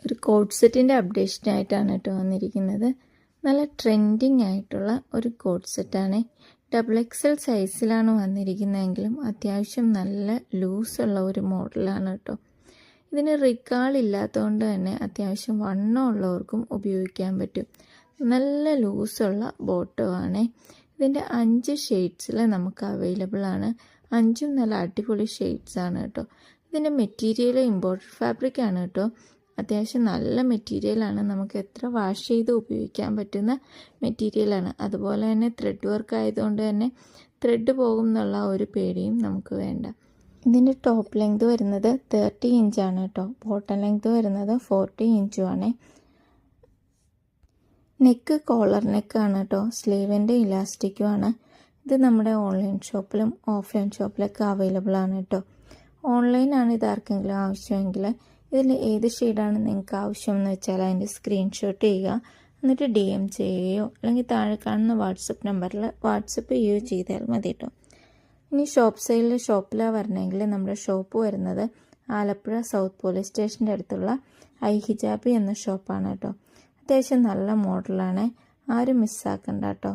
ഒരു കോഡ് സെറ്റിൻ്റെ അപ്ഡേഷനായിട്ടാണ് കേട്ടോ വന്നിരിക്കുന്നത്. നല്ല ട്രെൻഡിങ് ആയിട്ടുള്ള ഒരു കോഡ് സെറ്റാണ്. XXL സൈസിലാണ് വന്നിരിക്കുന്നതെങ്കിലും അത്യാവശ്യം നല്ല ലൂസുള്ള ഒരു മോഡലാണ് കേട്ടോ. ഇതിന് റിക്കാൾ ഇല്ലാത്തതുകൊണ്ട് തന്നെ അത്യാവശ്യം വണ്ണമുള്ളവർക്കും ഉപയോഗിക്കാൻ പറ്റും. നല്ല ലൂസുള്ള ബോട്ടമാണ്. ഇതിൻ്റെ 5 ഷെയ്ഡ്സിൽ നമുക്ക് അവൈലബിൾ ആണ്. 5ഉം നല്ല അടിപൊളി ഷെയ്ഡ്സാണ് കേട്ടോ. ഇതിൻ്റെ മെറ്റീരിയൽ ഇമ്പോർട്ടഡ് ഫാബ്രിക് ആണ് കേട്ടോ. അത്യാവശ്യം നല്ല മെറ്റീരിയലാണ്. നമുക്ക് എത്ര വാഷ് ചെയ്ത് ഉപയോഗിക്കാൻ പറ്റുന്ന മെറ്റീരിയലാണ്. അതുപോലെ തന്നെ ത്രെഡ് വർക്ക് ആയതുകൊണ്ട് തന്നെ ത്രെഡ് പോകും എന്നുള്ള ഒരു പേടിയും നമുക്ക് വേണ്ട. ഇതിൻ്റെ ടോപ്പ് ലെങ്ത് വരുന്നത് 30 ഇഞ്ചാണ് കേട്ടോ. ബോട്ടം ലെങ്ത് വരുന്നത് 40 ഇഞ്ചുമാണ്. നെക്ക് കോളർ നെക്കാണ് കേട്ടോ. സ്ലീവിൻ്റെ ഇലാസ്റ്റിക്കുമാണ്. ഇത് നമ്മുടെ ഓൺലൈൻ ഷോപ്പിലും ഓഫ്ലൈൻ ഷോപ്പിലൊക്കെ അവൈലബിൾ ആണ് കേട്ടോ. ഓൺലൈനാണ് ഇത് ആർക്കെങ്കിലും ആവശ്യമെങ്കിൽ ഇതിൽ ഏത് ഷെയ്ഡാണ് നിങ്ങൾക്ക് ആവശ്യമെന്ന് വെച്ചാൽ അതിൻ്റെ സ്ക്രീൻഷോട്ട് ചെയ്യുക. എന്നിട്ട് DM ചെയ്യുകയോ അല്ലെങ്കിൽ താഴെ കാണുന്ന വാട്സപ്പ് നമ്പറിൽ വാട്സപ്പ് ചെയ്യുകയോ ചെയ്താൽ മതി കേട്ടോ. ഇനി ഷോപ്പിലാണ് വരണമെങ്കിൽ നമ്മുടെ ഷോപ്പ് വരുന്നത് ആലപ്പുഴ സൗത്ത് പോലീസ് സ്റ്റേഷൻ്റെ അടുത്തുള്ള ഐ ഹിജാബി എന്ന ഷോപ്പാണ് കേട്ടോ. അത്യാവശ്യം നല്ല മോഡലാണ്. ആരും മിസ്സാക്കണ്ട കേട്ടോ.